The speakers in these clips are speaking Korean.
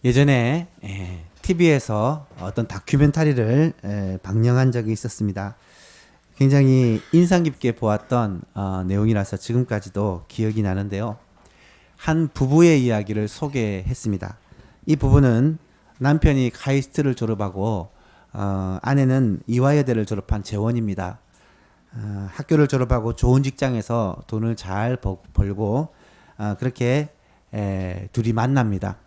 예전에 TV에서 어떤 다큐멘터리를 방영한 적이 있었습니다. 굉장히 인상 깊게 보았던 내용이라서 지금까지도 기억이 나는데요. 한 부부의 이야기를 소개했습니다. 이 부부는 남편이 카이스트를 졸업하고 아내는 이화여대를 졸업한 재원입니다. 학교를 졸업하고 좋은 직장에서 돈을 잘 벌고 그렇게 둘이 만납니다.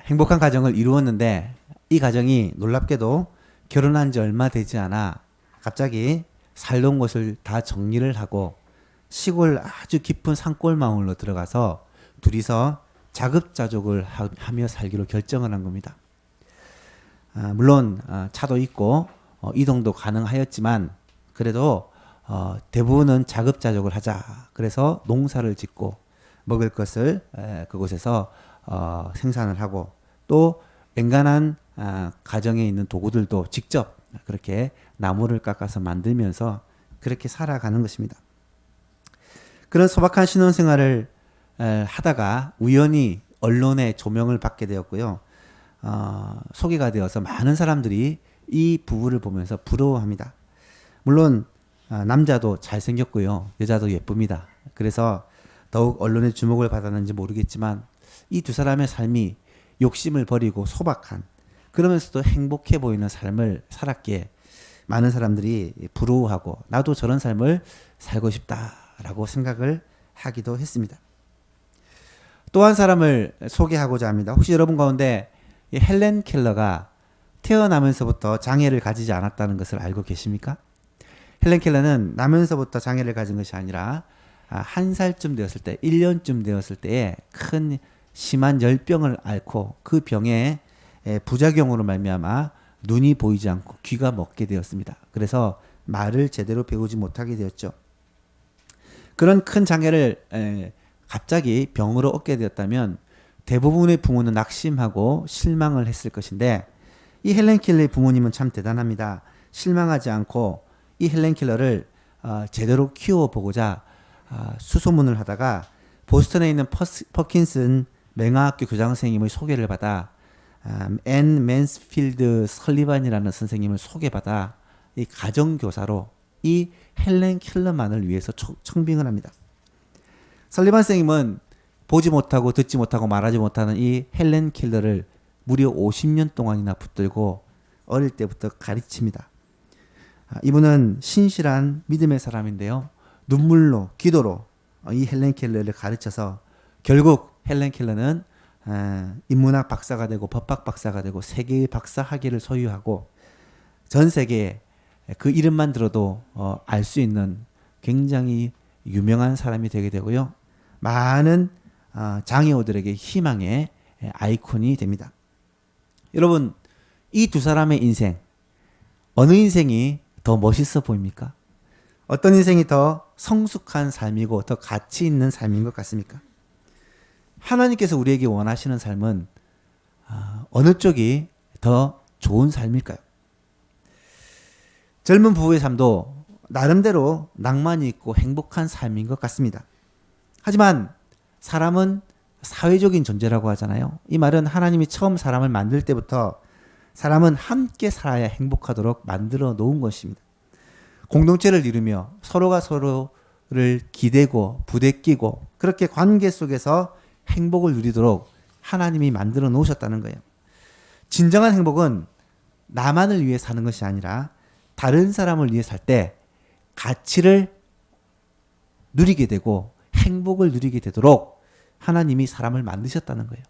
행복한 가정을 이루었는데 이 가정이 놀랍게도 결혼한 지 얼마 되지 않아 갑자기 살던 곳을 다 정리를 하고 시골 아주 깊은 산골 마을로 들어가서 둘이서 자급자족을 하며 살기로 결정을 한 겁니다. 물론 차도 있고 이동도 가능하였지만 그래도 대부분은 자급자족을 하자. 그래서 농사를 짓고 먹을 것을 그곳에서 생산을 하고 또 엔간한 가정에 있는 도구들도 직접 그렇게 나무를 깎아서 만들면서 그렇게 살아가는 것입니다. 그런 소박한 신혼생활을 하다가 우연히 언론의 조명을 받게 되었고요. 소개가 되어서 많은 사람들이 이 부부를 보면서 부러워합니다. 물론 남자도 잘생겼고요. 여자도 예쁩니다. 그래서 더욱 언론의 주목을 받았는지 모르겠지만 이 두 사람의 삶이 욕심을 버리고 소박한 그러면서도 행복해 보이는 삶을 살았기에 많은 사람들이 부러워하고 나도 저런 삶을 살고 싶다라고 생각을 하기도 했습니다. 또 한 사람을 소개하고자 합니다. 혹시 여러분 가운데 헬렌 켈러가 태어나면서부터 장애를 가지지 않았다는 것을 알고 계십니까? 헬렌 켈러는 나면서부터 장애를 가진 것이 아니라 한 살쯤 되었을 때, 1년쯤 되었을 때에 큰 심한 열병을 앓고 그 병에 부작용으로 말미암아 눈이 보이지 않고 귀가 먹게 되었습니다. 그래서 말을 제대로 배우지 못하게 되었죠. 그런 큰 장애를 갑자기 병으로 얻게 되었다면 대부분의 부모는 낙심하고 실망을 했을 것인데 이 헬렌 켈러의 부모님은 참 대단합니다. 실망하지 않고 이 헬렌 켈러를 제대로 키워보고자 수소문을 하다가 보스턴에 있는 퍼킨슨 맹아학교 교장 선생님의 소개를 받아 앤 맨스필드 설리반이라는 선생님을 소개받아 이 가정교사로 이 헬렌 켈러만을 위해서 청빙을 합니다. 설리반 선생님은 보지 못하고 듣지 못하고 말하지 못하는 이 헬렌 켈러를 무려 50년 동안이나 붙들고 어릴 때부터 가르칩니다. 이분은 신실한 믿음의 사람인데요. 눈물로 기도로 이 헬렌 켈러를 가르쳐서 결국 헬렌 켈러는 인문학 박사가 되고 법학 박사가 되고 세계의 박사 학위를 소유하고 전 세계에 그 이름만 들어도 알 수 있는 굉장히 유명한 사람이 되게 되고요. 많은 장애우들에게 희망의 아이콘이 됩니다. 여러분, 이 두 사람의 인생 어느 인생이 더 멋있어 보입니까? 어떤 인생이 더 성숙한 삶이고 더 가치 있는 삶인 것 같습니까? 하나님께서 우리에게 원하시는 삶은 어느 쪽이 더 좋은 삶일까요? 젊은 부부의 삶도 나름대로 낭만이 있고 행복한 삶인 것 같습니다. 하지만 사람은 사회적인 존재라고 하잖아요. 이 말은 하나님이 처음 사람을 만들 때부터 사람은 함께 살아야 행복하도록 만들어 놓은 것입니다. 공동체를 이루며 서로가 서로를 기대고 부대끼고 그렇게 관계 속에서 행복을 누리도록 하나님이 만들어 놓으셨다는 거예요. 진정한 행복은 나만을 위해 사는 것이 아니라 다른 사람을 위해 살 때 가치를 누리게 되고 행복을 누리게 되도록 하나님이 사람을 만드셨다는 거예요.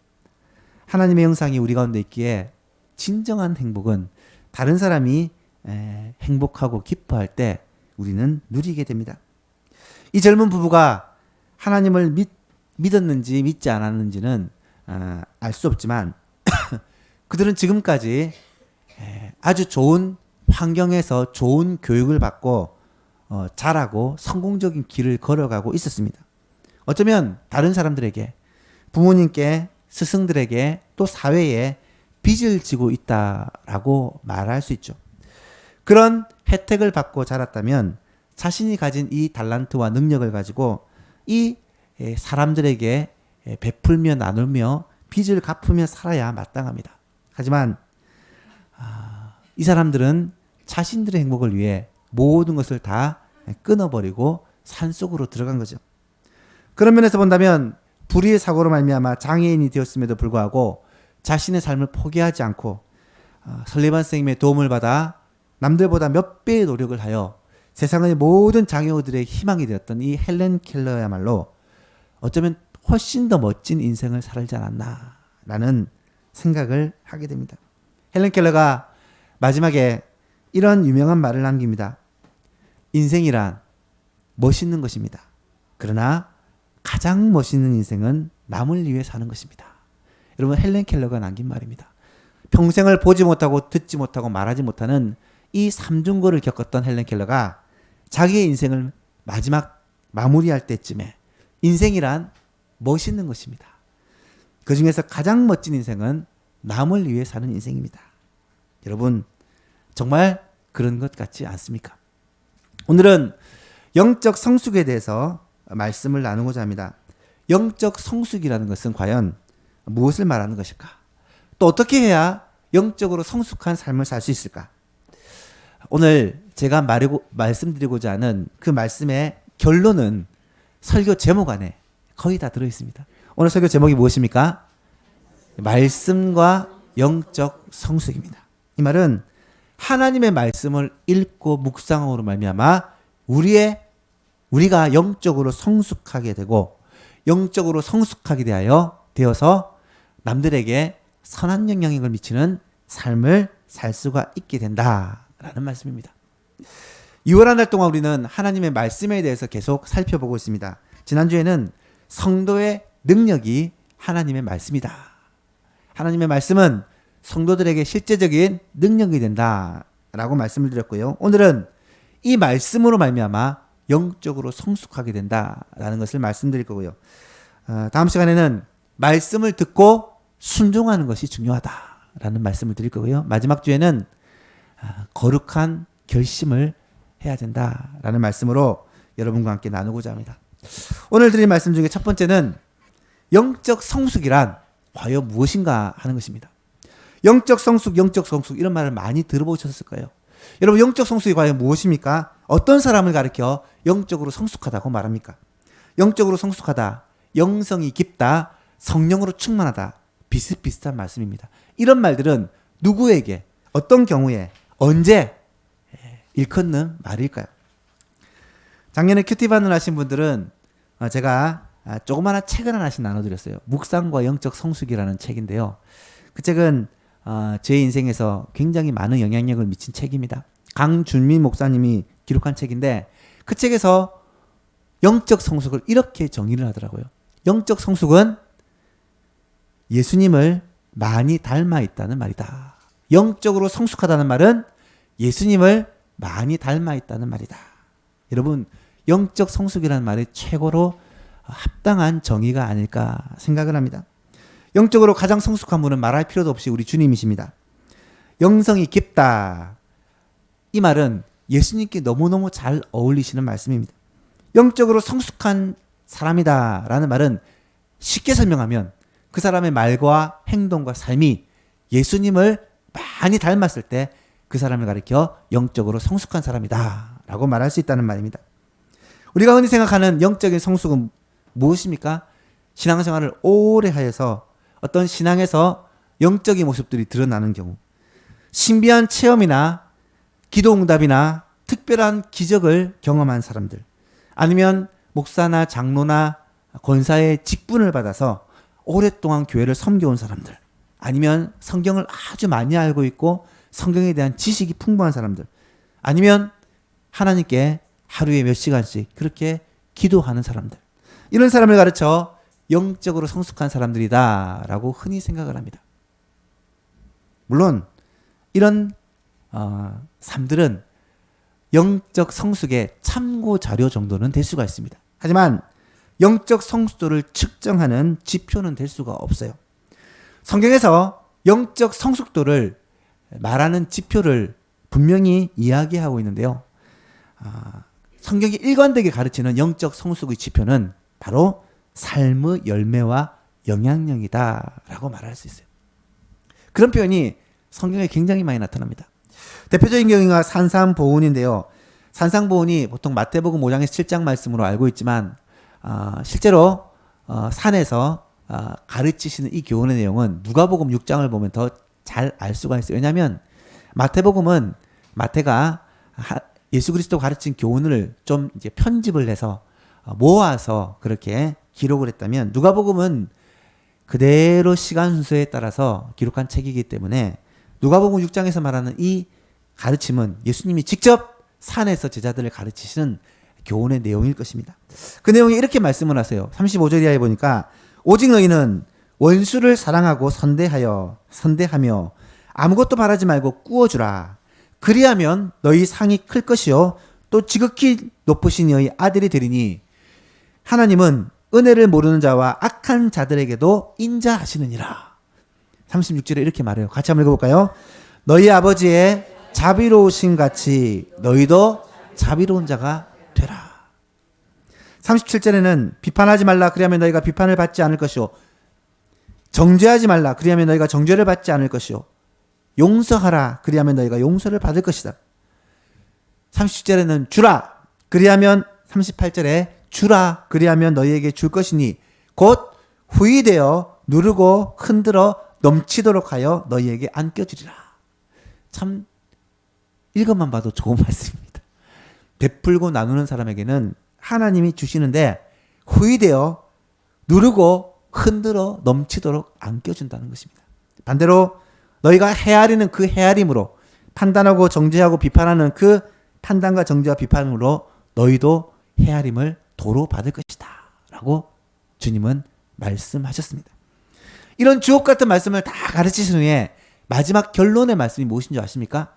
하나님의 형상이 우리 가운데 있기에 진정한 행복은 다른 사람이 행복하고 기뻐할 때 우리는 누리게 됩니다. 이 젊은 부부가 하나님을 믿었는지 믿지 않았는지는 알 수 없지만 그들은 지금까지 아주 좋은 환경에서 좋은 교육을 받고 자라고 성공적인 길을 걸어가고 있었습니다. 어쩌면 다른 사람들에게 부모님께 스승들에게 또 사회에 빚을 지고 있다라고 말할 수 있죠. 그런 혜택을 받고 자랐다면 자신이 가진 이 달란트와 능력을 가지고 이 사람들에게 베풀며 나누며 빚을 갚으며 살아야 마땅합니다. 하지만 이 사람들은 자신들의 행복을 위해 모든 것을 다 끊어버리고 산속으로 들어간 거죠. 그런 면에서 본다면 불의의 사고로 말미암아 장애인이 되었음에도 불구하고 자신의 삶을 포기하지 않고 설리반 선생님의 도움을 받아 남들보다 몇 배의 노력을 하여 세상의 모든 장애우들의 희망이 되었던 이 헬렌 켈러야말로 어쩌면 훨씬 더 멋진 인생을 살지 않았나라는 생각을 하게 됩니다. 헬렌 켈러가 마지막에 이런 유명한 말을 남깁니다. 인생이란 멋있는 것입니다. 그러나 가장 멋있는 인생은 남을 위해 사는 것입니다. 여러분, 헬렌 켈러가 남긴 말입니다. 평생을 보지 못하고 듣지 못하고 말하지 못하는 이 삼중고를 겪었던 헬렌 켈러가 자기의 인생을 마지막 마무리할 때쯤에 인생이란 멋있는 것입니다. 그 중에서 가장 멋진 인생은 남을 위해 사는 인생입니다. 여러분, 정말 그런 것 같지 않습니까? 오늘은 영적 성숙에 대해서 말씀을 나누고자 합니다. 영적 성숙이라는 것은 과연 무엇을 말하는 것일까? 또 어떻게 해야 영적으로 성숙한 삶을 살 수 있을까? 오늘 제가 말씀드리고자 하는 그 말씀의 결론은 설교 제목 안에 거의 다 들어있습니다. 오늘 설교 제목이 무엇입니까? 말씀과 영적 성숙입니다. 이 말은 하나님의 말씀을 읽고 묵상함으로 말미암아 우리가 영적으로 성숙하게 되고 영적으로 성숙하게 되어서 남들에게 선한 영향력을 미치는 삶을 살 수가 있게 된다라는 말씀입니다. 6월 한 달 동안 우리는 하나님의 말씀에 대해서 계속 살펴보고 있습니다. 지난주에는 성도의 능력이 하나님의 말씀이다. 하나님의 말씀은 성도들에게 실제적인 능력이 된다라고 말씀을 드렸고요. 오늘은 이 말씀으로 말미암아 영적으로 성숙하게 된다라는 것을 말씀드릴 거고요. 다음 시간에는 말씀을 듣고 순종하는 것이 중요하다라는 말씀을 드릴 거고요. 마지막 주에는 거룩한 결심을 해야 된다라는 말씀으로 여러분과 함께 나누고자 합니다. 오늘 드릴 말씀 중에 첫 번째는 영적 성숙이란 과연 무엇인가 하는 것입니다. 영적 성숙 이런 말을 많이 들어보셨을 거예요. 여러분, 영적 성숙이 과연 무엇입니까? 어떤 사람을 가리켜 영적으로 성숙하다고 말합니까? 영적으로 성숙하다, 영성이 깊다, 성령으로 충만하다, 비슷비슷한 말씀입니다. 이런 말들은 누구에게, 어떤 경우에, 언제 일컫는 말일까요? 작년에 큐티반을 하신 분들은 제가 조그마한 책을 하나씩 나눠드렸어요. 묵상과 영적 성숙이라는 책인데요. 그 책은 제 인생에서 굉장히 많은 영향력을 미친 책입니다. 강준민 목사님이 기록한 책인데 그 책에서 영적 성숙을 이렇게 정의를 하더라고요. 영적 성숙은 예수님을 많이 닮아 있다는 말이다. 영적으로 성숙하다는 말은 예수님을 많이 닮아 있다는 말이다. 여러분, 영적 성숙이라는 말이 최고로 합당한 정의가 아닐까 생각을 합니다. 영적으로 가장 성숙한 분은 말할 필요도 없이 우리 주님이십니다. 영성이 깊다. 이 말은 예수님께 너무너무 잘 어울리시는 말씀입니다. 영적으로 성숙한 사람이다 라는 말은 쉽게 설명하면 그 사람의 말과 행동과 삶이 예수님을 많이 닮았을 때 그 사람을 가리켜 영적으로 성숙한 사람이다 라고 말할 수 있다는 말입니다. 우리가 흔히 생각하는 영적인 성숙은 무엇입니까? 신앙생활을 오래 하여서 어떤 신앙에서 영적인 모습들이 드러나는 경우, 신비한 체험이나 기도응답이나 특별한 기적을 경험한 사람들, 아니면 목사나 장로나 권사의 직분을 받아서 오랫동안 교회를 섬겨온 사람들, 아니면 성경을 아주 많이 알고 있고 성경에 대한 지식이 풍부한 사람들, 아니면 하나님께 하루에 몇 시간씩 그렇게 기도하는 사람들, 이런 사람을 가르쳐 영적으로 성숙한 사람들이다 라고 흔히 생각을 합니다. 물론 이런 삶들은 영적 성숙의 참고 자료 정도는 될 수가 있습니다. 하지만 영적 성숙도를 측정하는 지표는 될 수가 없어요. 성경에서 영적 성숙도를 말하는 지표를 분명히 이야기하고 있는데요. 성경이 일관되게 가르치는 영적 성숙의 지표는 바로 삶의 열매와 영향력이다라고 말할 수 있어요. 그런 표현이 성경에 굉장히 많이 나타납니다. 대표적인 경우가 산상보훈인데요. 산상보훈이 보통 마태복음 5장에서 7장 말씀으로 알고 있지만 실제로 산에서 가르치시는 이 교훈의 내용은 누가복음 6장을 보면 더 잘 알 수가 있어요. 왜냐하면 마태복음은 마태가 예수 그리스도 가르친 교훈을 좀 이제 편집을 해서 모아서 그렇게 기록을 했다면 누가복음은 그대로 시간 순서에 따라서 기록한 책이기 때문에 누가복음 6장에서 말하는 이 가르침은 예수님이 직접 산에서 제자들을 가르치시는 교훈의 내용일 것입니다. 그 내용이 이렇게 말씀을 하세요. 35절 이하에 보니까 오직 너희는 원수를 사랑하고 선대하며 아무것도 바라지 말고 꾸어주라. 그리하면 너희 상이 클 것이요 또 지극히 높으신 너희 아들이 되리니 하나님은 은혜를 모르는 자와 악한 자들에게도 인자하시느니라. 36절에 이렇게 말해요. 같이 한번 읽어볼까요? 너희 아버지의 자비로우신 같이 너희도 자비로운 자가 되라. 37절에는 비판하지 말라. 그리하면 너희가 비판을 받지 않을 것이요. 정죄하지 말라. 그리하면 너희가 정죄를 받지 않을 것이요. 용서하라. 그리하면 너희가 용서를 받을 것이다. 30절에는 주라. 그리하면 38절에 주라. 그리하면 너희에게 줄 것이니 곧 후히되어 누르고 흔들어 넘치도록 하여 너희에게 안겨주리라. 참 읽어만 봐도 좋은 말씀입니다. 베풀고 나누는 사람에게는 하나님이 주시는데 후히되어 누르고 흔들어 넘치도록 안겨준다는 것입니다. 반대로 너희가 헤아리는 그 헤아림으로 판단하고 정죄하고 비판하는 그 판단과 정죄와 비판으로 너희도 헤아림을 도로 받을 것이다 라고 주님은 말씀하셨습니다. 이런 주옥 같은 말씀을 다 가르치신 후에 마지막 결론의 말씀이 무엇인 줄 아십니까?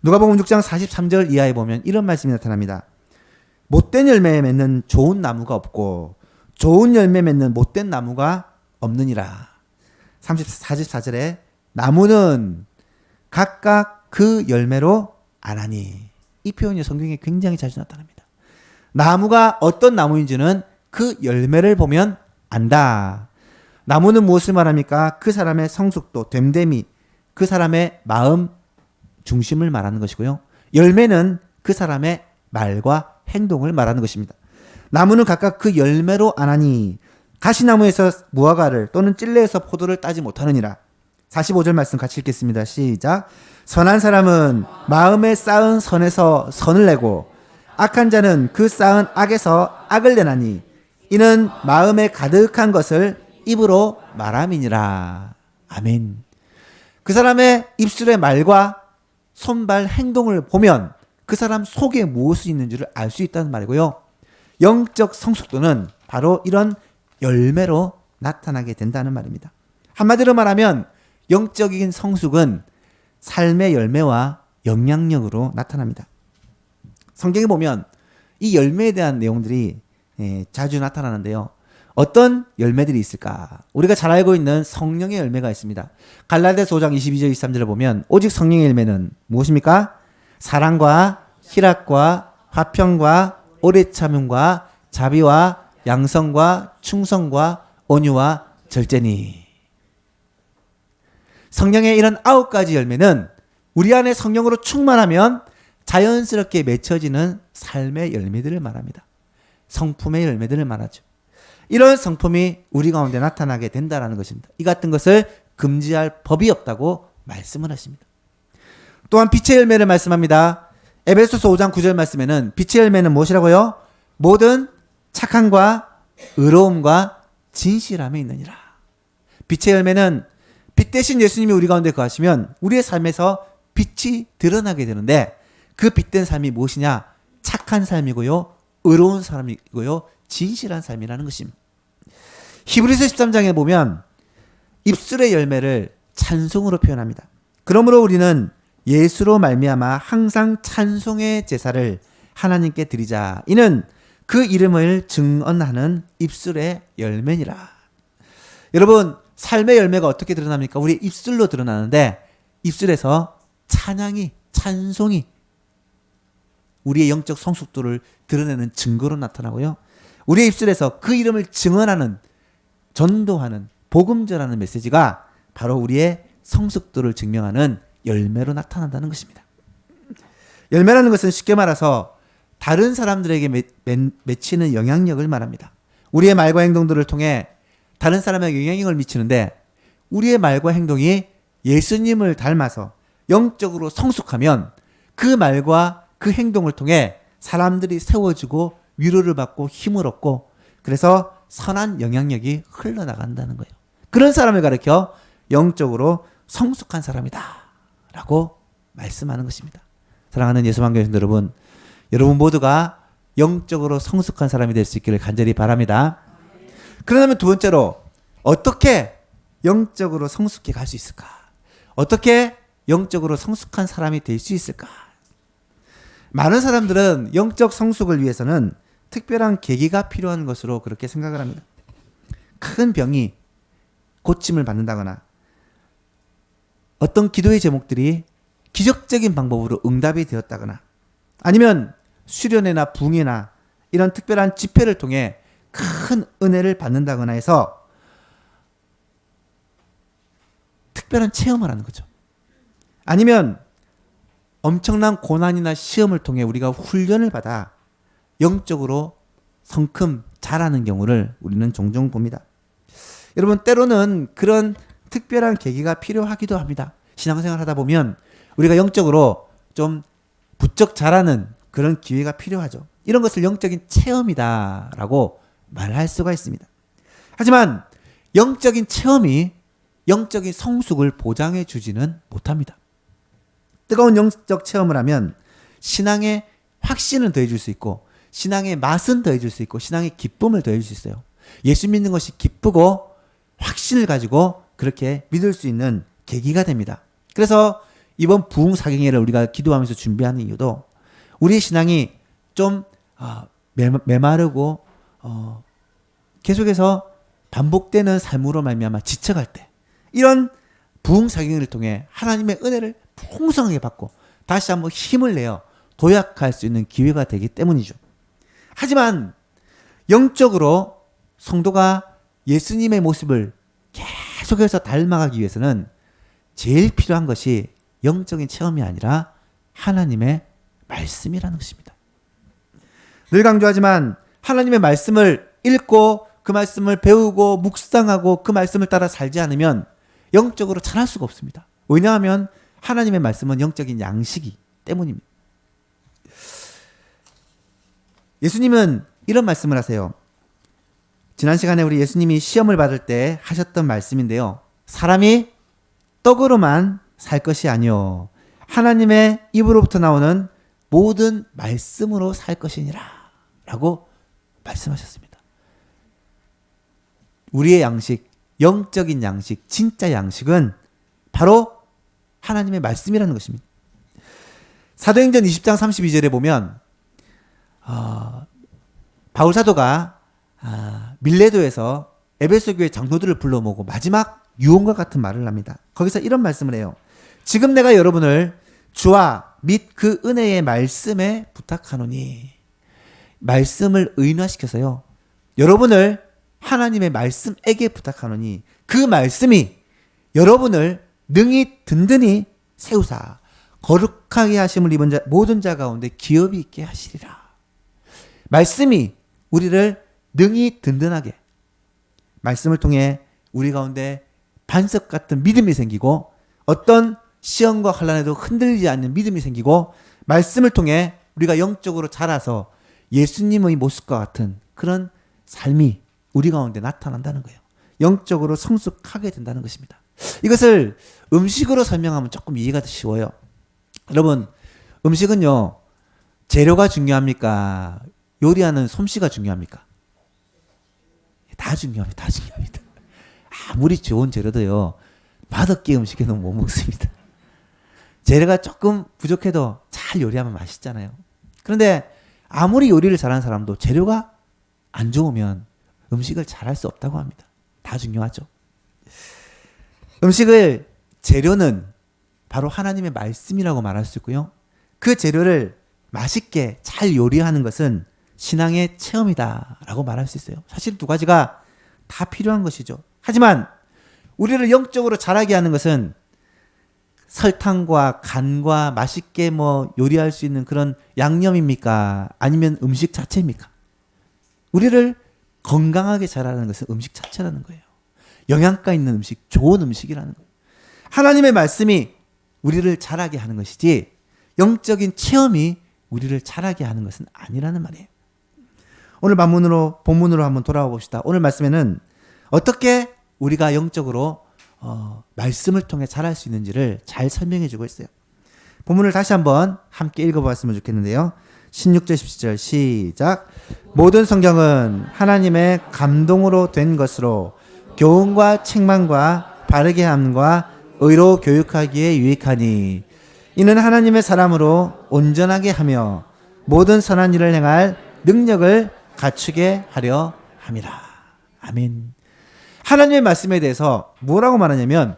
누가복음 6장 43절 이하에 보면 이런 말씀이 나타납니다. 못된 열매 맺는 좋은 나무가 없고 좋은 열매 맺는 못된 나무가 없느니라. 44절에 나무는 각각 그 열매로 아나니. 이 표현이 성경에 굉장히 자주 나타납니다. 나무가 어떤 나무인지는 그 열매를 보면 안다. 나무는 무엇을 말합니까? 그 사람의 성숙도, 됨됨이, 그 사람의 마음 중심을 말하는 것이고요. 열매는 그 사람의 말과 행동을 말하는 것입니다. 나무는 각각 그 열매로 아나니 가시나무에서 무화과를 또는 찔레에서 포도를 따지 못하느니라. 45절 말씀 같이 읽겠습니다. 시작. 선한 사람은 마음에 쌓은 선에서 선을 내고 악한 자는 그 쌓은 악에서 악을 내나니 이는 마음에 가득한 것을 입으로 말함이니라. 아멘. 그 사람의 입술의 말과 손발 행동을 보면 그 사람 속에 무엇이 있는지를 알 수 있다는 말이고요. 영적 성숙도는 바로 이런 열매로 나타나게 된다는 말입니다. 한마디로 말하면 영적인 성숙은 삶의 열매와 영향력으로 나타납니다. 성경에 보면 이 열매에 대한 내용들이 자주 나타나는데요. 어떤 열매들이 있을까? 우리가 잘 알고 있는 성령의 열매가 있습니다. 갈라디아서 5장 22절 23절을 보면 오직 성령의 열매는 무엇입니까? 사랑과 희락과 화평과 오래 참음과 자비와 양성과 충성과 온유와 절제니. 성령의 이런 9가지 열매는 우리 안에 성령으로 충만하면 자연스럽게 맺혀지는 삶의 열매들을 말합니다. 성품의 열매들을 말하죠. 이런 성품이 우리 가운데 나타나게 된다는 것입니다. 이 같은 것을 금지할 법이 없다고 말씀을 하십니다. 또한 빛의 열매를 말씀합니다. 에베소서 5장 9절 말씀에는 빛의 열매는 무엇이라고요? 모든 착함과 의로움과 진실함에 있느니라. 빛의 열매는 빛 대신 예수님이 우리 가운데 거하시면 우리의 삶에서 빛이 드러나게 되는데 그 빛된 삶이 무엇이냐? 착한 삶이고요. 의로운 삶이고요. 진실한 삶이라는 것입니다. 히브리서 13장에 보면 입술의 열매를 찬송으로 표현합니다. 그러므로 우리는 예수로 말미암아 항상 찬송의 제사를 하나님께 드리자. 이는 그 이름을 증언하는 입술의 열매니라. 여러분, 삶의 열매가 어떻게 드러납니까? 우리 입술로 드러나는데 입술에서 찬양이, 찬송이 우리의 영적 성숙도를 드러내는 증거로 나타나고요. 우리의 입술에서 그 이름을 증언하는 전도하는 복음 전하는 메시지가 바로 우리의 성숙도를 증명하는 열매로 나타난다는 것입니다. 열매라는 것은 쉽게 말해서 다른 사람들에게 맺히는 영향력을 말합니다. 우리의 말과 행동들을 통해 다른 사람에게 영향력을 미치는데 우리의 말과 행동이 예수님을 닮아서 영적으로 성숙하면 그 말과 그 행동을 통해 사람들이 세워지고 위로를 받고 힘을 얻고 그래서 선한 영향력이 흘러나간다는 거예요. 그런 사람을 가리켜 영적으로 성숙한 사람이다 라고 말씀하는 것입니다. 사랑하는 예수만교회 여러분, 여러분 모두가 영적으로 성숙한 사람이 될 수 있기를 간절히 바랍니다. 그러면 두 번째로 어떻게 영적으로 성숙해 갈 수 있을까? 어떻게 영적으로 성숙한 사람이 될 수 있을까? 많은 사람들은 영적 성숙을 위해서는 특별한 계기가 필요한 것으로 그렇게 생각을 합니다. 큰 병이 고침을 받는다거나 어떤 기도의 제목들이 기적적인 방법으로 응답이 되었다거나 아니면 수련회나 붕회나 이런 특별한 집회를 통해 큰 은혜를 받는다거나 해서 특별한 체험을 하는 거죠. 아니면 엄청난 고난이나 시험을 통해 우리가 훈련을 받아 영적으로 성큼 자라는 경우를 우리는 종종 봅니다. 여러분 때로는 그런 특별한 계기가 필요하기도 합니다. 신앙생활 하다 보면 우리가 영적으로 좀 부쩍 자라는 그런 기회가 필요하죠. 이런 것을 영적인 체험이다라고 말할 수가 있습니다. 하지만 영적인 체험이 영적인 성숙을 보장해 주지는 못합니다. 뜨거운 영적 체험을 하면 신앙의 확신을 더해줄 수 있고 신앙의 맛은 더해줄 수 있고 신앙의 기쁨을 더해줄 수 있어요. 예수 믿는 것이 기쁘고 확신을 가지고 그렇게 믿을 수 있는 계기가 됩니다. 그래서 이번 부흥사경회를 우리가 기도하면서 준비하는 이유도 우리의 신앙이 좀 메마르고 계속해서 반복되는 삶으로 말미암아 지쳐갈 때 이런 부흥사경회를 통해 하나님의 은혜를 풍성하게 받고 다시 한번 힘을 내어 도약할 수 있는 기회가 되기 때문이죠. 하지만 영적으로 성도가 예수님의 모습을 계속해서 닮아가기 위해서는 제일 필요한 것이 영적인 체험이 아니라 하나님의 말씀이라는 것입니다. 늘 강조하지만 하나님의 말씀을 읽고 그 말씀을 배우고 묵상하고 그 말씀을 따라 살지 않으면 영적으로 자랄 수가 없습니다. 왜냐하면 하나님의 말씀은 영적인 양식이기 때문입니다. 예수님은 이런 말씀을 하세요. 지난 시간에 우리 예수님이 시험을 받을 때 하셨던 말씀인데요. 사람이 떡으로만 살 것이 아니요 하나님의 입으로부터 나오는 모든 말씀으로 살 것이니라 라고 말씀하셨습니다. 우리의 양식, 영적인 양식, 진짜 양식은 바로 하나님의 말씀이라는 것입니다. 사도행전 20장 32절에 보면 바울 사도가 밀레도에서 에베소 교회 장로들을 불러 모으고 마지막 유언과 같은 말을 합니다. 거기서 이런 말씀을 해요. 지금 내가 여러분을 주와 및 그 은혜의 말씀에 부탁하노니 말씀을 의인화시켜서요. 여러분을 하나님의 말씀에게 부탁하노니 그 말씀이 여러분을 능히 든든히 세우사 거룩하게 하심을 입은 자 모든 자 가운데 기업이 있게 하시리라. 말씀이 우리를 능히 든든하게 말씀을 통해 우리 가운데 반석 같은 믿음이 생기고 어떤 시험과 환난에도 흔들리지 않는 믿음이 생기고 말씀을 통해 우리가 영적으로 자라서 예수님의 모습과 같은 그런 삶이 우리 가운데 나타난다는 거예요. 영적으로 성숙하게 된다는 것입니다. 이것을 음식으로 설명하면 조금 이해가 더 쉬워요. 여러분, 음식은요, 재료가 중요합니까? 요리하는 솜씨가 중요합니까? 다 중요합니다. 다 중요합니다. 아무리 좋은 재료도요, 맛없게 음식에는 못 먹습니다. 재료가 조금 부족해도 잘 요리하면 맛있잖아요. 그런데 아무리 요리를 잘하는 사람도 재료가 안 좋으면 음식을 잘할 수 없다고 합니다. 다 중요하죠. 음식을 재료는 바로 하나님의 말씀이라고 말할 수 있고요. 그 재료를 맛있게 잘 요리하는 것은 신앙의 체험이다라고 말할 수 있어요. 사실 두 가지가 다 필요한 것이죠. 하지만 우리를 영적으로 자라게 하는 것은 설탕과 간과 맛있게 요리할 수 있는 그런 양념입니까? 아니면 음식 자체입니까? 우리를 건강하게 자라는 것은 음식 자체라는 거예요. 영양가 있는 음식, 좋은 음식이라는 거예요. 하나님의 말씀이 우리를 자라게 하는 것이지 영적인 체험이 우리를 자라게 하는 것은 아니라는 말이에요. 오늘 본문으로 한번 돌아와 봅시다. 오늘 말씀에는 어떻게 우리가 영적으로 말씀을 통해 자랄 수 있는지를 잘 설명해 주고 있어요. 본문을 다시 한번 함께 읽어보았으면 좋겠는데요. 16절 17절 시작. 모든 성경은 하나님의 감동으로 된 것으로 교훈과 책망과 바르게 함과 의로 교육하기에 유익하니 이는 하나님의 사람으로 온전하게 하며 모든 선한 일을 행할 능력을 갖추게 하려 함이라. 아멘. 하나님의 말씀에 대해서 뭐라고 말하냐면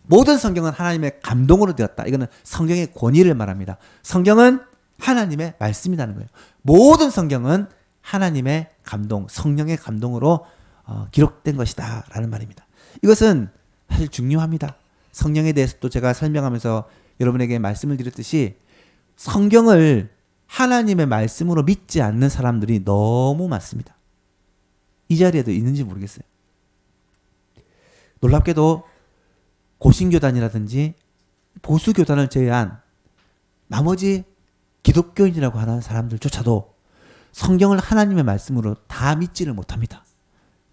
모든 성경은 하나님의 감동으로 되었다. 이거는 성경의 권위를 말합니다. 성경은 하나님의 말씀이라는 거예요. 모든 성경은 하나님의 감동, 성령의 감동으로 기록된 것이다 라는 말입니다. 이것은 사실 중요합니다. 성령에 대해서 또 제가 설명하면서 여러분에게 말씀을 드렸듯이 성경을 하나님의 말씀으로 믿지 않는 사람들이 너무 많습니다. 이 자리에도 있는지 모르겠어요. 놀랍게도 고신교단이라든지 보수교단을 제외한 나머지 기독교인이라고 하는 사람들조차도 성경을 하나님의 말씀으로 다 믿지를 못합니다.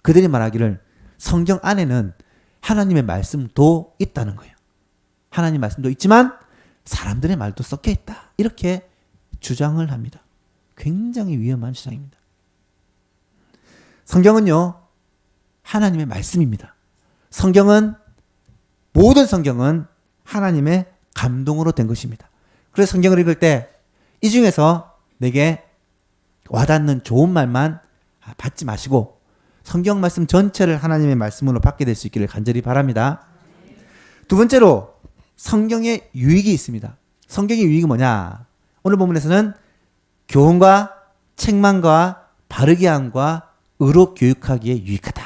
그들이 말하기를 성경 안에는 하나님의 말씀도 있다는 거예요. 하나님 말씀도 있지만 사람들의 말도 섞여 있다. 이렇게 주장을 합니다. 굉장히 위험한 주장입니다. 성경은요, 하나님의 말씀입니다. 모든 성경은 하나님의 감동으로 된 것입니다. 그래서 성경을 읽을 때 이 중에서 내게 와닿는 좋은 말만 받지 마시고 성경 말씀 전체를 하나님의 말씀으로 받게 될 수 있기를 간절히 바랍니다. 두 번째로 성경에 유익이 있습니다. 성경의 유익이 뭐냐? 오늘 본문에서는 교훈과 책망과 바르게 함과 의로 교육하기에 유익하다.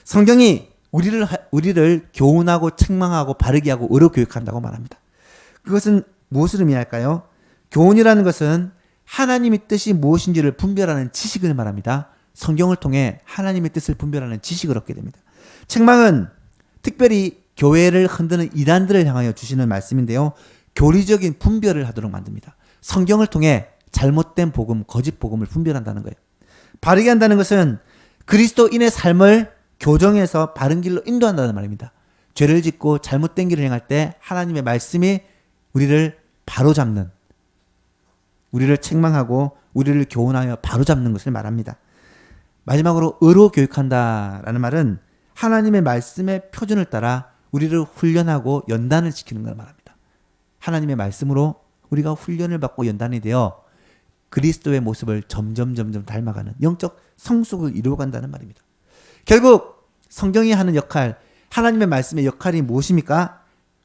성경이 우리를 교훈하고 책망하고 바르게 하고 의로 교육한다고 말합니다. 그것은 무엇을 의미할까요? 교훈이라는 것은 하나님의 뜻이 무엇인지를 분별하는 지식을 말합니다. 성경을 통해 하나님의 뜻을 분별하는 지식을 얻게 됩니다. 책망은 특별히 교회를 흔드는 이단들을 향하여 주시는 말씀인데요. 교리적인 분별을 하도록 만듭니다. 성경을 통해 잘못된 복음, 거짓 복음을 분별한다는 거예요. 바르게 한다는 것은 그리스도인의 삶을 교정해서 바른 길로 인도한다는 말입니다. 죄를 짓고 잘못된 길을 행할 때 하나님의 말씀이 우리를 바로잡는, 우리를 책망하고 우리를 교훈하여 바로잡는 것을 말합니다. 마지막으로 의로 교육한다라는 말은 하나님의 말씀의 표준을 따라 우리를 훈련하고 연단을 시키는 걸 말합니다. 하나님의 말씀으로 우리가 훈련을 받고 연단이 되어 그리스도의 모습을 점점 닮아가는 영적 성숙을 이루어간다는 말입니다. 결국 성경이 하는 역할, 하나님의 말씀의 역할이 무엇입니까?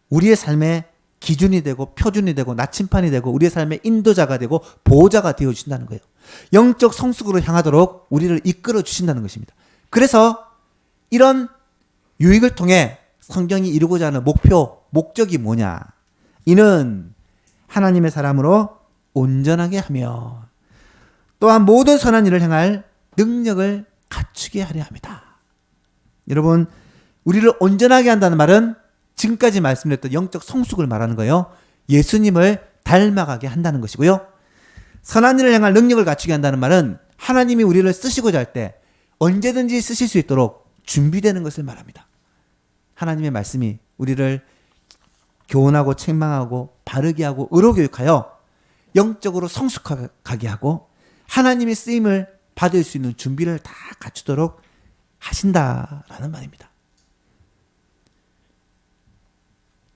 우리의 삶의 기준이 되고 표준이 되고 나침판이 되고 우리의 삶의 인도자가 되고 보호자가 되어주신다는 거예요. 영적 성숙으로 향하도록 우리를 이끌어 주신다는 것입니다. 그래서 이런 유익을 통해 성경이 이루고자 하는 목적이 뭐냐? 이는 하나님의 사람으로 온전하게 하며 또한 모든 선한 일을 행할 능력을 갖추게 하려 합니다. 여러분, 우리를 온전하게 한다는 말은 지금까지 말씀드렸던 영적 성숙을 말하는 거예요. 예수님을 닮아가게 한다는 것이고요. 선한 일을 행할 능력을 갖추게 한다는 말은 하나님이 우리를 쓰시고자 할 때 언제든지 쓰실 수 있도록 준비되는 것을 말합니다. 하나님의 말씀이 우리를 교훈하고 책망하고 바르게 하고 의로 교육하여 영적으로 성숙하게 하고 하나님의 쓰임을 받을 수 있는 준비를 다 갖추도록 하신다라는 말입니다.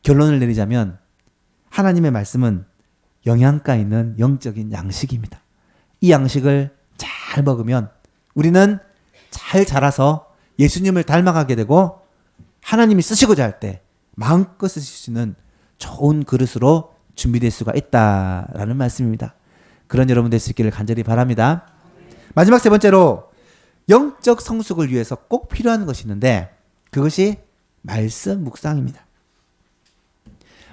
결론을 내리자면 하나님의 말씀은 영양가 있는 영적인 양식입니다. 이 양식을 잘 먹으면 우리는 잘 자라서 예수님을 닮아가게 되고 하나님이 쓰시고자 할 때 마음껏 쓰실 수 있는 좋은 그릇으로 준비될 수가 있다라는 말씀입니다. 그런 여러분 될 수 있기를 간절히 바랍니다. 마지막 세 번째로 영적 성숙을 위해서 꼭 필요한 것이 있는데 그것이 말씀 묵상입니다.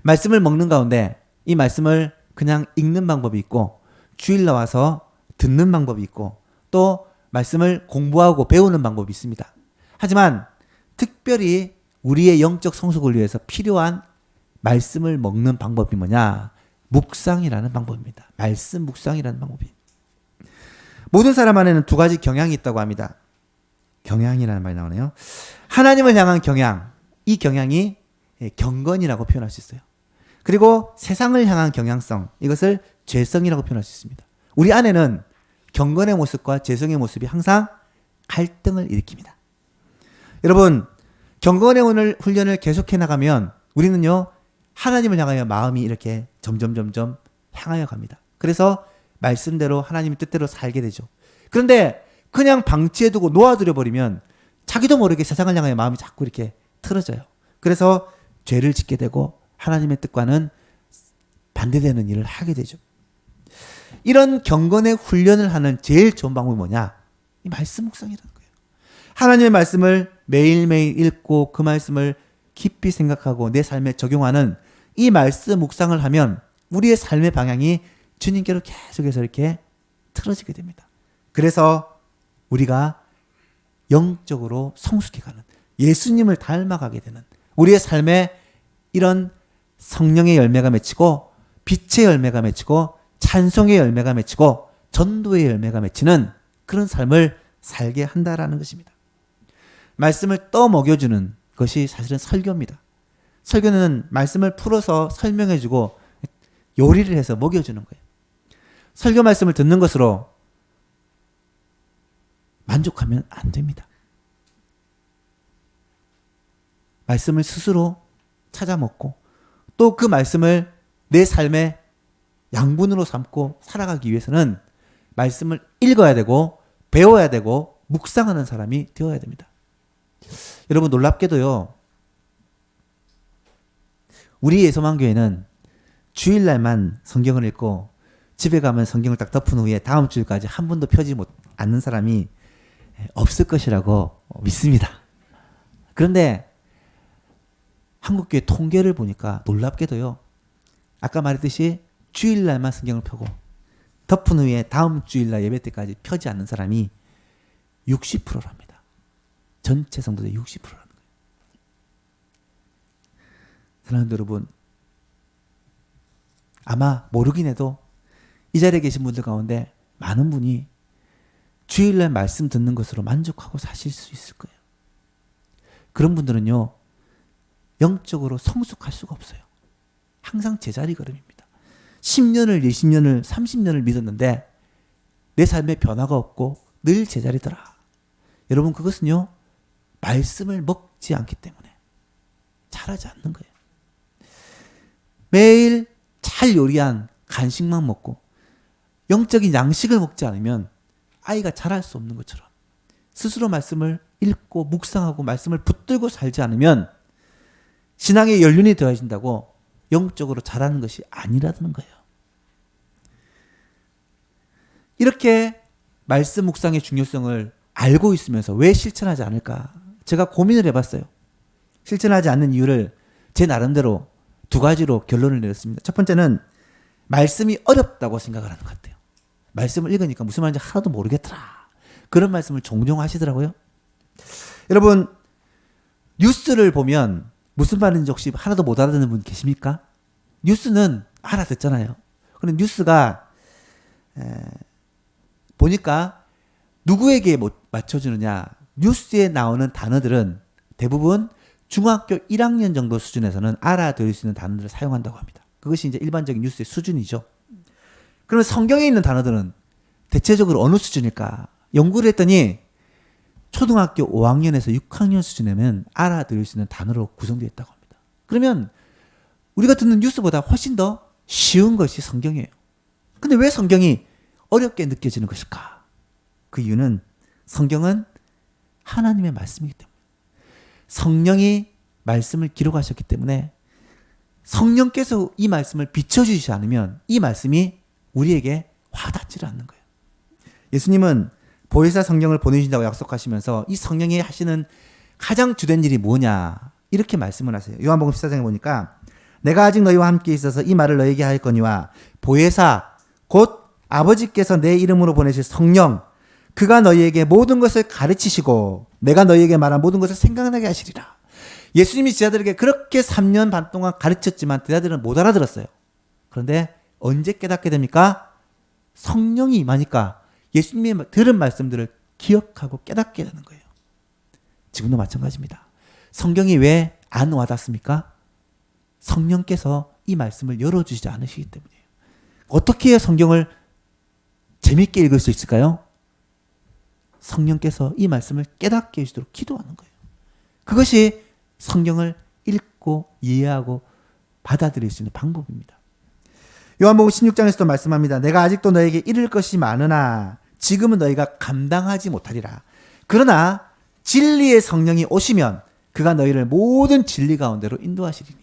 말씀을 먹는 가운데 이 말씀을 그냥 읽는 방법이 있고 주일 나와서 듣는 방법이 있고 또 말씀을 공부하고 배우는 방법이 있습니다. 하지만 특별히 우리의 영적 성숙을 위해서 필요한 말씀을 먹는 방법이 뭐냐? 묵상이라는 방법입니다. 말씀 묵상이라는 방법이. 모든 사람 안에는 두 가지 경향이 있다고 합니다. 경향이라는 말이 나오네요. 하나님을 향한 경향, 이 경향이 경건이라고 표현할 수 있어요. 그리고 세상을 향한 경향성, 이것을 죄성이라고 표현할 수 있습니다. 우리 안에는 경건의 모습과 죄성의 모습이 항상 갈등을 일으킵니다. 여러분, 경건의 훈련을 계속해 나가면 우리는요, 하나님을 향하여 마음이 이렇게 점점 향하여 갑니다. 그래서 말씀대로 하나님의 뜻대로 살게 되죠. 그런데 그냥 방치해두고 놓아두려 버리면 자기도 모르게 세상을 향하여 마음이 자꾸 이렇게 틀어져요. 그래서 죄를 짓게 되고 하나님의 뜻과는 반대되는 일을 하게 되죠. 이런 경건의 훈련을 하는 제일 좋은 방법이 뭐냐? 이 말씀 묵상이라는 거예요. 하나님의 말씀을 매일매일 읽고 그 말씀을 깊이 생각하고 내 삶에 적용하는 이 말씀 묵상을 하면 우리의 삶의 방향이 주님께로 계속해서 이렇게 틀어지게 됩니다. 그래서 우리가 영적으로 성숙해가는, 예수님을 닮아가게 되는 우리의 삶에 이런 성령의 열매가 맺히고 빛의 열매가 맺히고 찬송의 열매가 맺히고 전도의 열매가 맺히는 그런 삶을 살게 한다라는 것입니다. 말씀을 떠먹여주는 것이 사실은 설교입니다. 설교는 말씀을 풀어서 설명해주고 요리를 해서 먹여주는 거예요. 설교 말씀을 듣는 것으로 만족하면 안 됩니다. 말씀을 스스로 찾아 먹고 또 그 말씀을 내 삶의 양분으로 삼고 살아가기 위해서는 말씀을 읽어야 되고 배워야 되고 묵상하는 사람이 되어야 됩니다. 여러분, 놀랍게도요, 우리 예소만교회는 주일날만 성경을 읽고 집에 가면 성경을 딱 덮은 후에 다음 주일까지 한 번도 펴지 않는 사람이 없을 것이라고 믿습니다. 그런데 한국교회 통계를 보니까 놀랍게도요, 아까 말했듯이 주일날만 성경을 펴고 덮은 후에 다음 주일날 예배 때까지 펴지 않는 사람이 60%랍니다. 전체 성도들 60%라는 거예요. 사랑하는 여러분, 아마 모르긴 해도 이 자리에 계신 분들 가운데 많은 분이 주일날 말씀 듣는 것으로 만족하고 사실 수 있을 거예요. 그런 분들은요, 영적으로 성숙할 수가 없어요. 항상 제자리 걸음입니다. 10년을, 20년을, 30년을 믿었는데 내 삶에 변화가 없고 늘 제자리더라. 여러분, 그것은요, 말씀을 먹지 않기 때문에 자라지 않는 거예요. 매일 잘 요리한 간식만 먹고 영적인 양식을 먹지 않으면 아이가 자랄 수 없는 것처럼 스스로 말씀을 읽고 묵상하고 말씀을 붙들고 살지 않으면 신앙의 연륜이 되어진다고 영적으로 자라는 것이 아니라는 거예요. 이렇게 말씀 묵상의 중요성을 알고 있으면서 왜 실천하지 않을까? 제가 고민을 해봤어요. 실천하지 않는 이유를 제 나름대로 두 가지로 결론을 내렸습니다. 첫 번째는 말씀이 어렵다고 생각을 하는 것 같아요. 말씀을 읽으니까 무슨 말인지 하나도 모르겠더라. 그런 말씀을 종종 하시더라고요. 여러분, 뉴스를 보면 무슨 말인지 혹시 하나도 못 알아듣는 분 계십니까? 뉴스는 알아듣잖아요. 그런데 뉴스가 보니까 누구에게 맞춰주느냐. 뉴스에 나오는 단어들은 대부분 중학교 1학년 정도 수준에서는 알아들을 수 있는 단어들을 사용한다고 합니다. 그것이 이제 일반적인 뉴스의 수준이죠. 그러면 성경에 있는 단어들은 대체적으로 어느 수준일까? 연구를 했더니 초등학교 5학년에서 6학년 수준이면 알아들을 수 있는 단어로 구성되어 있다고 합니다. 그러면 우리가 듣는 뉴스보다 훨씬 더 쉬운 것이 성경이에요. 근데 왜 성경이 어렵게 느껴지는 것일까? 그 이유는 성경은 하나님의 말씀이기 때문에, 성령이 말씀을 기록하셨기 때문에 성령께서 이 말씀을 비춰주시지 않으면 이 말씀이 우리에게 와닿지를 않는 거예요. 예수님은 보혜사 성령을 보내주신다고 약속하시면서 이 성령이 하시는 가장 주된 일이 뭐냐 이렇게 말씀을 하세요. 요한복음 14장에 보니까 내가 아직 너희와 함께 있어서 이 말을 너희에게 하였거니와 보혜사 곧 아버지께서 내 이름으로 보내실 성령 그가 너희에게 모든 것을 가르치시고 내가 너희에게 말한 모든 것을 생각나게 하시리라. 예수님이 제자들에게 그렇게 3년 반 동안 가르쳤지만 제자들은 못 알아들었어요. 그런데 언제 깨닫게 됩니까? 성령이 임하니까 예수님이 들은 말씀들을 기억하고 깨닫게 되는 거예요. 지금도 마찬가지입니다. 성경이 왜 안 와닿습니까? 성령께서 이 말씀을 열어주시지 않으시기 때문이에요. 어떻게 해야 성경을 재밌게 읽을 수 있을까요? 성령께서 이 말씀을 깨닫게 해주도록 기도하는 거예요. 그것이 성경을 읽고 이해하고 받아들일 수 있는 방법입니다. 요한복음 16장에서도 말씀합니다. 내가 아직도 너에게 이를 것이 많으나 지금은 너희가 감당하지 못하리라. 그러나 진리의 성령이 오시면 그가 너희를 모든 진리 가운데로 인도하시리니.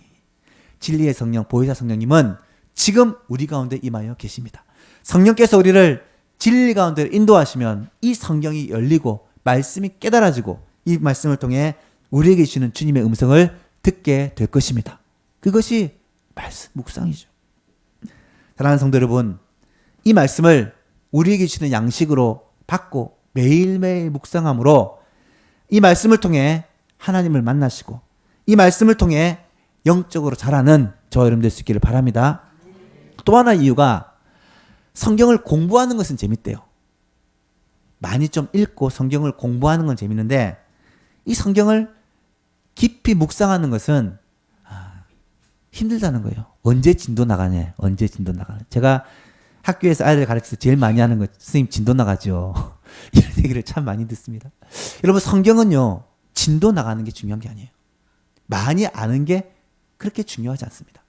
진리의 성령, 보혜사 성령님은 지금 우리 가운데 임하여 계십니다. 성령께서 우리를 진리 가운데로 인도하시면 이 성경이 열리고 말씀이 깨달아지고 이 말씀을 통해 우리에게 주시는 주님의 음성을 듣게 될 것입니다. 그것이 말씀 묵상이죠. 사랑하는 성도 여러분, 이 말씀을 우리에게 주시는 양식으로 받고 매일매일 묵상함으로 이 말씀을 통해 하나님을 만나시고 이 말씀을 통해 영적으로 자라는 저와 여러분 될 수 있기를 바랍니다. 또 하나 이유가 성경을 공부하는 것은 재밌대요. 많이 좀 읽고 성경을 공부하는 건 재밌는데 이 성경을 깊이 묵상하는 것은 힘들다는 거예요. 언제 진도 나가냐, 언제 진도 나가냐. 제가 학교에서 아이들 가르칠 때 제일 많이 하는 거, 선생님 진도 나가죠. 이런 얘기를 참 많이 듣습니다. 여러분, 성경은요, 진도 나가는 게 중요한 게 아니에요. 많이 아는 게 그렇게 중요하지 않습니다.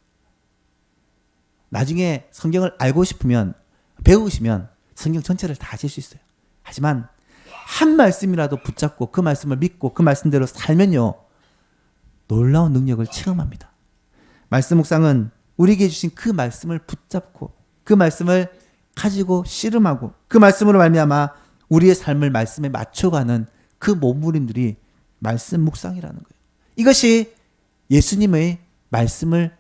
나중에 성경을 알고 싶으면, 배우시면 성경 전체를 다 아실 수 있어요. 하지만 한 말씀이라도 붙잡고 그 말씀을 믿고 그 말씀대로 살면요, 놀라운 능력을 체험합니다. 말씀 묵상은 우리에게 주신 그 말씀을 붙잡고 그 말씀을 가지고 씨름하고 그 말씀으로 말미암아 우리의 삶을 말씀에 맞춰가는 그 몸부림들이 말씀 묵상이라는 거예요. 이것이 예수님의 말씀을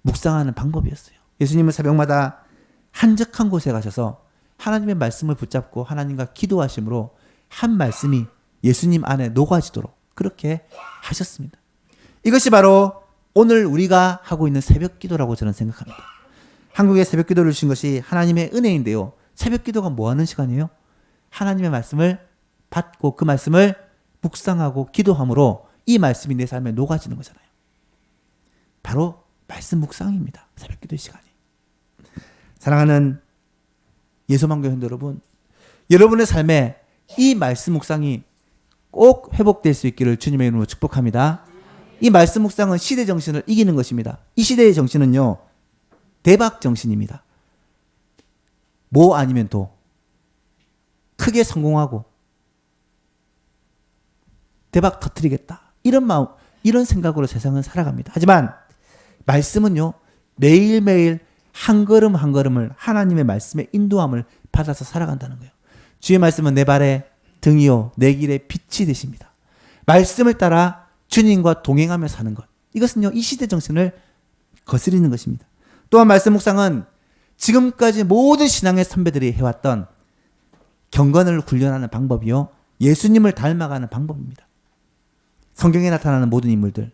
묵상하는 방법이었어요. 예수님은 새벽마다 한적한 곳에 가셔서 하나님의 말씀을 붙잡고 하나님과 기도하심으로 한 말씀이 예수님 안에 녹아지도록 그렇게 하셨습니다. 이것이 바로 오늘 우리가 하고 있는 새벽 기도라고 저는 생각합니다. 한국에 새벽 기도를 주신 것이 하나님의 은혜인데요. 새벽 기도가 뭐 하는 시간이에요? 하나님의 말씀을 받고 그 말씀을 묵상하고 기도함으로 이 말씀이 내 삶에 녹아지는 거잖아요. 바로 말씀 묵상입니다. 새벽 기도의 시간이. 사랑하는 예소망교 현대 여러분, 여러분의 삶에 이 말씀 묵상이 꼭 회복될 수 있기를 주님의 이름으로 축복합니다. 이 말씀 묵상은 시대 정신을 이기는 것입니다. 이 시대의 정신은요, 대박 정신입니다. 뭐 아니면 도. 크게 성공하고 대박 터뜨리겠다. 이런 마음, 이런 생각으로 세상은 살아갑니다. 하지만 말씀은요, 매일매일 한 걸음 한 걸음을 하나님의 말씀의 인도함을 받아서 살아간다는 거예요. 주의 말씀은 내 발의 등이요 내 길의 빛이 되십니다. 말씀을 따라 주님과 동행하며 사는 것. 이것은요, 이 시대 정신을 거스리는 것입니다. 또한 말씀 묵상은 지금까지 모든 신앙의 선배들이 해왔던 경건을 훈련하는 방법이요, 예수님을 닮아가는 방법입니다. 성경에 나타나는 모든 인물들,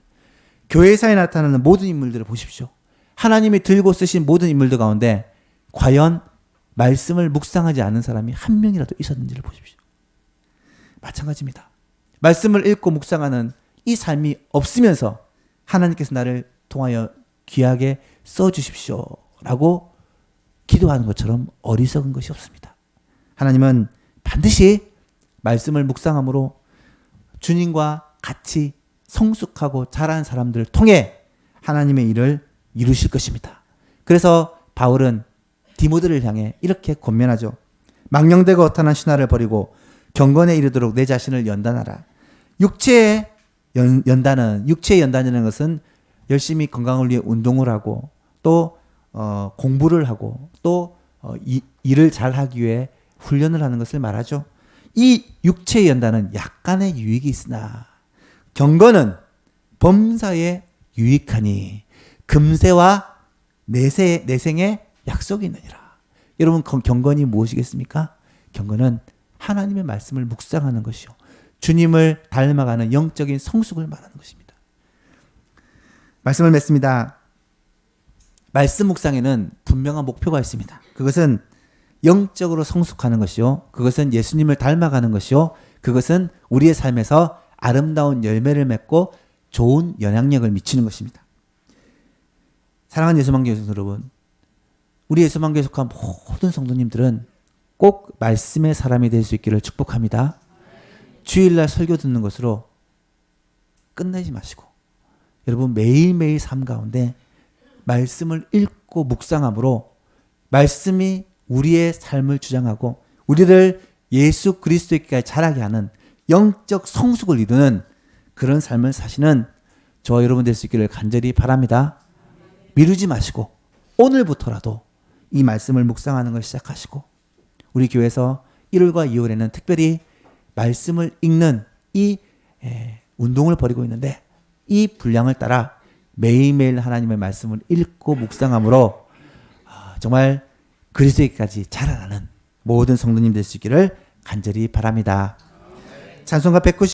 교회사에 나타나는 모든 인물들을 보십시오. 하나님이 들고 쓰신 모든 인물들 가운데 과연 말씀을 묵상하지 않은 사람이 한 명이라도 있었는지를 보십시오. 마찬가지입니다. 말씀을 읽고 묵상하는 이 삶이 없으면서 하나님께서 나를 통하여 귀하게 써주십시오 라고 기도하는 것처럼 어리석은 것이 없습니다. 하나님은 반드시 말씀을 묵상함으로 주님과 같이 성숙하고 자란 사람들을 통해 하나님의 일을 이루실 것입니다. 그래서 바울은 디모데를 향해 이렇게 권면하죠. 망령되고 어탄한 신화를 버리고 경건에 이르도록 내 자신을 연단하라. 육체의 연단이라는 것은 열심히 건강을 위해 운동을 하고 또 공부를 하고 또 일을 잘 하기 위해 훈련을 하는 것을 말하죠. 이 육체의 연단은 약간의 유익이 있으나 경건은 범사에 유익하니 금세와 내생의 약속이 있느니라. 여러분 경건이 무엇이겠습니까? 경건은 하나님의 말씀을 묵상하는 것이요. 주님을 닮아가는 영적인 성숙을 말하는 것입니다. 말씀을 맺습니다. 말씀 묵상에는 분명한 목표가 있습니다. 그것은 영적으로 성숙하는 것이요. 그것은 예수님을 닮아가는 것이요. 그것은 우리의 삶에서 아름다운 열매를 맺고 좋은 영향력을 미치는 것입니다. 사랑하는 예수만교회 여러분, 우리 예수만교회 속한 모든 성도님들은 꼭 말씀의 사람이 될 수 있기를 축복합니다. 주일날 설교 듣는 것으로 끝내지 마시고 여러분 매일매일 삶 가운데 말씀을 읽고 묵상함으로 말씀이 우리의 삶을 주장하고 우리를 예수 그리스도에게 자라게 하는 영적 성숙을 이루는 그런 삶을 사시는 저와 여러분 될 수 있기를 간절히 바랍니다. 미루지 마시고 오늘부터라도 이 말씀을 묵상하는 걸 시작하시고 우리 교회에서 1월과 2월에는 특별히 말씀을 읽는 이 운동을 벌이고 있는데 이 분량을 따라 매일매일 하나님의 말씀을 읽고 묵상함으로 정말 그리스도에게까지 자라나는 모든 성도님 될 수 있기를 간절히 바랍니다. 찬송가 190